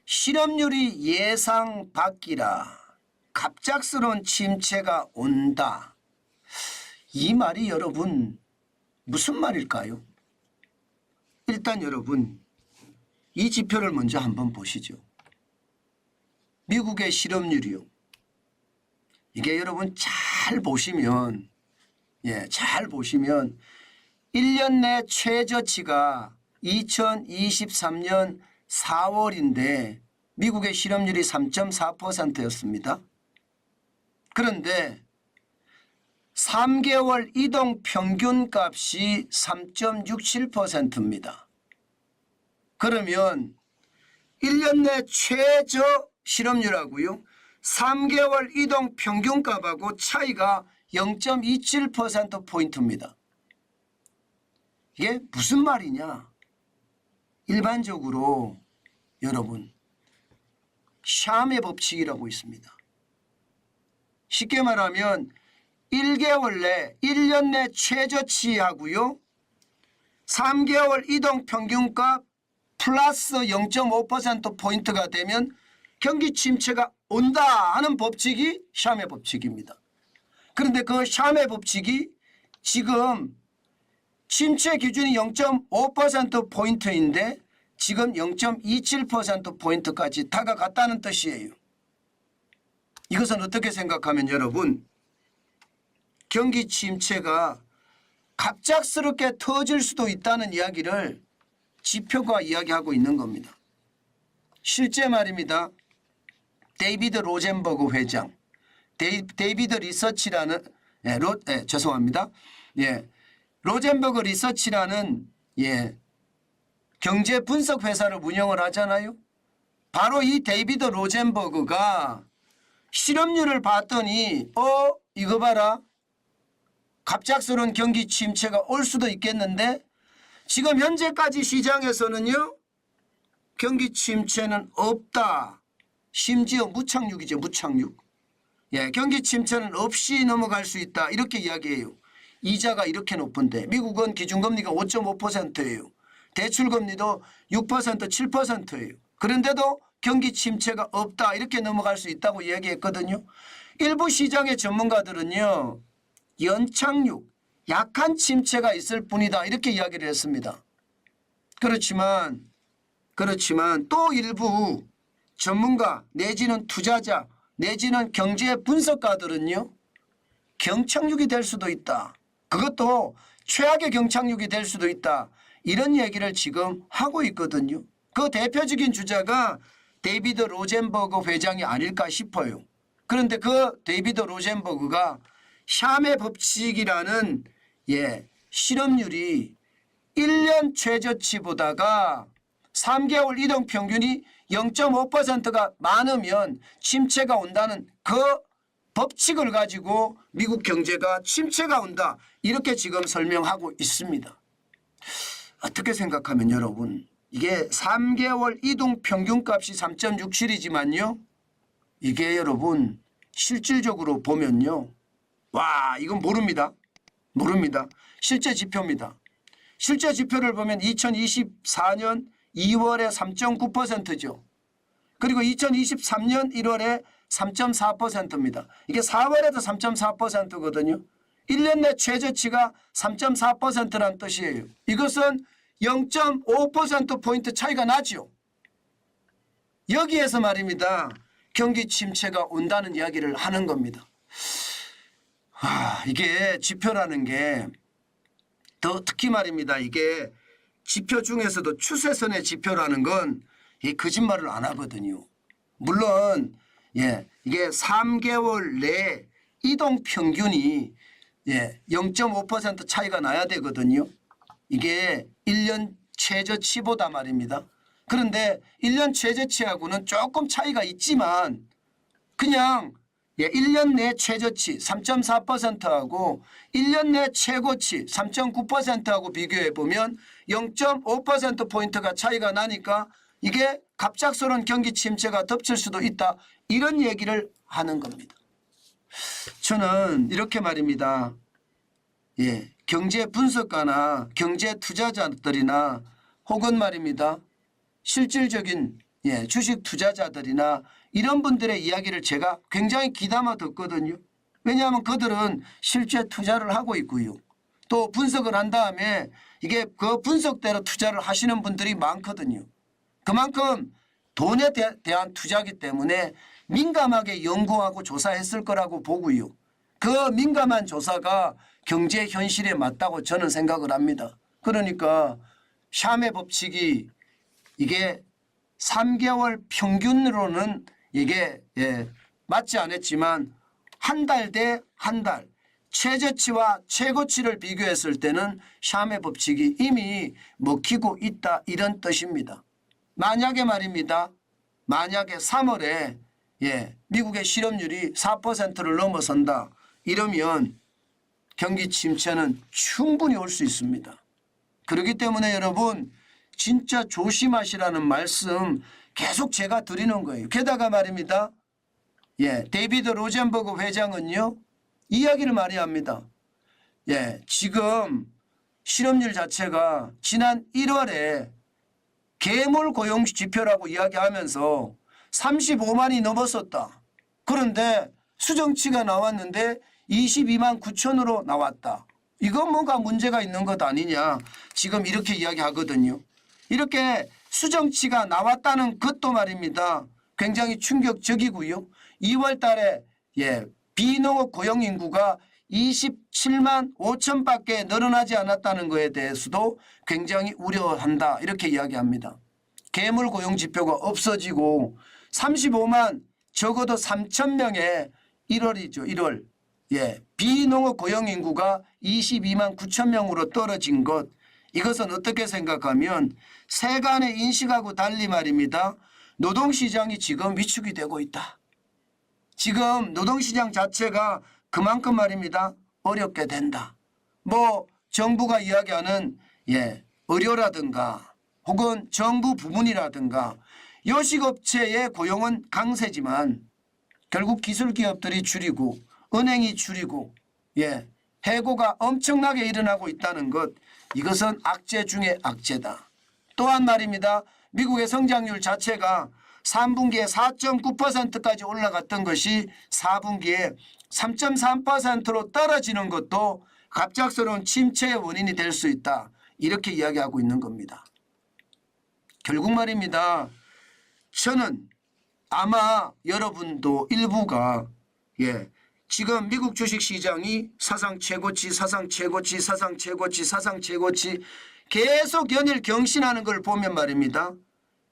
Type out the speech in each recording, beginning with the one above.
실업률이 예상 밖이라 갑작스러운 침체가 온다. 이 말이 여러분 무슨 말일까요? 일단 여러분 이 지표를 먼저 한번 보시죠. 미국의 실업률이요. 이게 여러분 잘 보시면 잘 보시면 1년 내 최저치가 2023년 4월인데 미국의 실업률이 3.4%였습니다. 그런데 3개월 이동 평균값이 3.67%입니다. 그러면 1년 내 최저 실업률하고요 3개월 이동 평균값하고 차이가 0.27%포인트입니다. 이게 무슨 말이냐? 일반적으로 여러분 샴의 법칙이라고 있습니다. 쉽게 말하면 1개월 내 1년 내 최저치하고요 3개월 이동 평균값 플러스 0.5%포인트가 되면 경기 침체가 온다 하는 법칙이 샴의 법칙입니다. 그런데 그 샴의 법칙이 지금 침체 기준이 0.5%포인트인데 지금 0.27%포인트까지 다가갔다는 뜻이에요. 이것은 어떻게 생각하면 여러분 경기 침체가 갑작스럽게 터질 수도 있다는 이야기를 지표가 이야기하고 있는 겁니다. 실제 말입니다. 데이비드 로젠버그 회장, 데이비드 리서치라는 죄송합니다. 로젠버그 리서치라는 경제 분석 회사를 운영을 하잖아요. 바로 이 데이비드 로젠버그가 실업률을 봤더니 이거 봐라. 갑작스러운 경기 침체가 올 수도 있겠는데 지금 현재까지 시장에서는요. 경기 침체는 없다. 심지어 무착륙이죠. 무착륙. 경기 침체는 없이 넘어갈 수 있다. 이렇게 이야기해요. 이자가 이렇게 높은데 미국은 기준금리가 5.5%예요. 대출금리도 6% 7%예요. 그런데도 경기 침체가 없다. 이렇게 넘어갈 수 있다고 이야기했거든요. 일부 시장의 전문가들은요. 연착륙, 약한 침체가 있을 뿐이다. 이렇게 이야기를 했습니다. 그렇지만 또 일부 전문가 내지는 투자자 내지는 경제 분석가들은요. 경착륙이 될 수도 있다. 그것도 최악의 경착륙이 될 수도 있다. 이런 얘기를 지금 하고 있거든요. 그 대표적인 주자가 데이비드 로젠버그 회장이 아닐까 싶어요. 그런데 그 데이비드 로젠버그가 샴의 법칙이라는 실업률이 1년 최저치보다가 3개월 이동 평균이 0.5%가 많으면 침체가 온다는 그 법칙을 가지고 미국 경제가 침체가 온다. 이렇게 지금 설명하고 있습니다. 어떻게 생각하면 여러분 이게 3개월 이동 평균값이 3.67이지만요. 이게 여러분 실질적으로 보면요. 와 이건 모릅니다. 실제 지표입니다. 실제 지표를 보면 2024년 2월에 3.9%죠. 그리고 2023년 1월에 3.4%입니다. 이게 4월에도 3.4%거든요. 1년 내 최저치가 3.4%라는 뜻이에요. 이것은 0.5%포인트 차이가 나죠. 여기에서 말입니다. 경기 침체가 온다는 이야기를 하는 겁니다. 이게 지표라는 게 더 특히 말입니다. 이게 지표 중에서도 추세선의 지표라는 건 거짓말을 안 하거든요. 물론 이게 3개월 내 이동 평균이 0.5% 차이가 나야 되거든요. 이게 1년 최저치보다 말입니다. 그런데 1년 최저치하고는 조금 차이가 있지만 그냥 1년 내 최저치 3.4%하고 1년 내 최고치 3.9%하고 비교해 보면 0.5%포인트가 차이가 나니까 이게 갑작스러운 경기 침체가 덮칠 수도 있다. 이런 얘기를 하는 겁니다. 저는 이렇게 말입니다. 경제 분석가나 경제 투자자들이나 혹은 말입니다. 실질적인 주식 투자자들이나 이런 분들의 이야기를 제가 굉장히 귀담아 듣거든요. 왜냐하면 그들은 실제 투자를 하고 있고요. 또 분석을 한 다음에 이게 그 분석대로 투자를 하시는 분들이 많거든요. 그만큼 돈에 대한 투자이기 때문에 민감하게 연구하고 조사했을 거라고 보고요. 그 민감한 조사가 경제 현실에 맞다고 저는 생각을 합니다. 그러니까 샤메 법칙이 이게 3개월 평균으로는 이게 맞지 않았지만 한 달 대 한 달 최저치와 최고치를 비교했을 때는 샤메 법칙이 이미 먹히고 있다 이런 뜻입니다. 만약에 말입니다. 만약에 3월에 미국의 실업률이 4%를 넘어선다 이러면 경기 침체는 충분히 올 수 있습니다. 그렇기 때문에 여러분 진짜 조심하시라는 말씀 계속 제가 드리는 거예요. 게다가 말입니다. 데이비드 로젠버그 회장은요. 이야기를 많이 합니다. 지금 실업률 자체가 지난 1월에 괴물 고용 지표라고 이야기하면서 35만이 넘었었다. 그런데 수정치가 나왔는데 22만 9천으로 나왔다. 이건 뭔가 문제가 있는 것 아니냐. 지금 이렇게 이야기하거든요. 이렇게 수정치가 나왔다는 것도 말입니다. 굉장히 충격적이고요. 2월 달에 비농업 고용 인구가 27만 5천밖에 늘어나지 않았다는 것에 대해서도 굉장히 우려한다. 이렇게 이야기합니다. 괴물 고용 지표가 없어지고 35만 적어도 3천 명의 1월이죠. 1월. 비농업 고용 인구가 22만 9천 명으로 떨어진 것. 이것은 어떻게 생각하면 세간의 인식하고 달리 말입니다. 노동시장이 지금 위축이 되고 있다. 지금 노동시장 자체가 그만큼 말입니다. 어렵게 된다. 뭐 정부가 이야기하는 의료라든가 혹은 정부 부문이라든가 요식업체의 고용은 강세지만 결국 기술기업들이 줄이고 은행이 줄이고 해고가 엄청나게 일어나고 있다는 것. 이것은 악재 중에 악재다. 또한 말입니다. 미국의 성장률 자체가 3분기에 4.9%까지 올라갔던 것이 4분기에 3.3%로 떨어지는 것도 갑작스러운 침체의 원인이 될 수 있다. 이렇게 이야기하고 있는 겁니다. 결국 말입니다. 저는 아마 여러분도 일부가 지금 미국 주식시장이 사상 최고치 사상 최고치 사상 최고치 사상 최고치 계속 연일 경신하는 걸 보면 말입니다.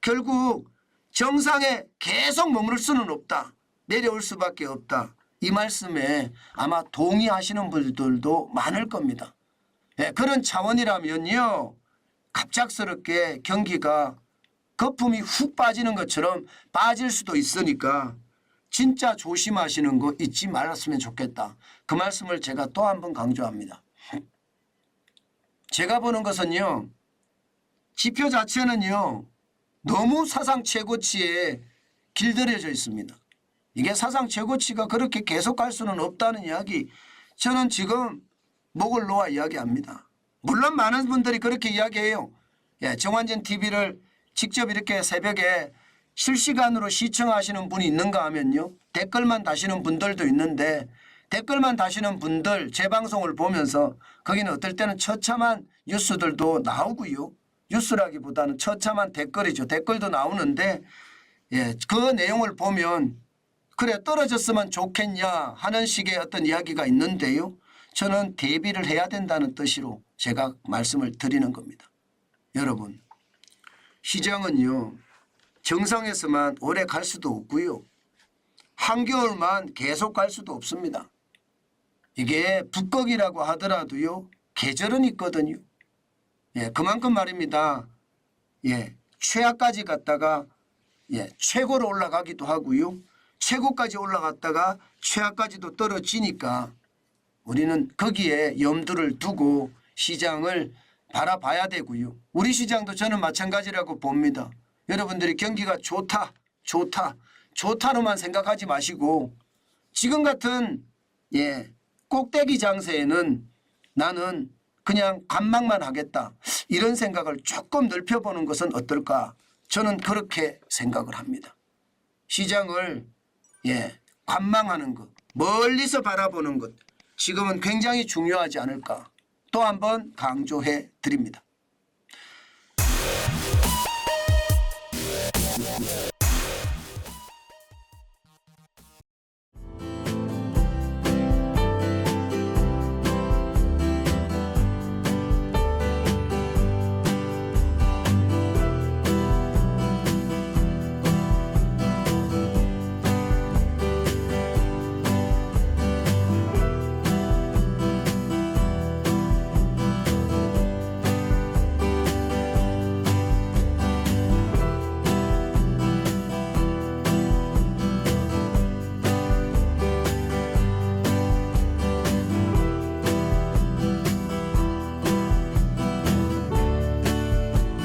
결국 정상에 계속 머무를 수는 없다. 내려올 수밖에 없다. 이 말씀에 아마 동의하시는 분들도 많을 겁니다. 그런 차원이라면요. 갑작스럽게 경기가 거품이 훅 빠지는 것처럼 빠질 수도 있으니까 진짜 조심하시는 거 잊지 말았으면 좋겠다. 그 말씀을 제가 또 한 번 강조합니다. 제가 보는 것은요. 지표 자체는요. 너무 사상 최고치에 길들여져 있습니다. 이게 사상 최고치가 그렇게 계속 갈 수는 없다는 이야기 저는 지금 목을 놓아 이야기합니다. 물론 많은 분들이 그렇게 이야기해요. 정환진 TV를 직접 이렇게 새벽에 실시간으로 시청하시는 분이 있는가 하면요. 댓글만 다시는 분들도 있는데 댓글만 다시는 분들 제 방송을 보면서 거기는 어떨 때는 처참한 뉴스들도 나오고요. 뉴스라기보다는 처참한 댓글이죠. 댓글도 나오는데 그 내용을 보면 그래 떨어졌으면 좋겠냐 하는 식의 어떤 이야기가 있는데요. 저는 대비를 해야 된다는 뜻으로 제가 말씀을 드리는 겁니다. 여러분 시장은요. 정상에서만 오래 갈 수도 없고요. 한겨울만 계속 갈 수도 없습니다. 이게 북극이라고 하더라도요. 계절은 있거든요. 그만큼 말입니다. 최하까지 갔다가 최고로 올라가기도 하고요. 최고까지 올라갔다가 최하까지도 떨어지니까 우리는 거기에 염두를 두고 시장을 바라봐야 되고요. 우리 시장도 저는 마찬가지라고 봅니다. 여러분들이 경기가 좋다로만 생각하지 마시고 지금 같은 꼭대기 장세에는 나는 그냥 관망만 하겠다. 이런 생각을 조금 넓혀보는 것은 어떨까 저는 그렇게 생각을 합니다. 시장을 관망하는 것, 멀리서 바라보는 것 지금은 굉장히 중요하지 않을까 또 한 번 강조해 드립니다.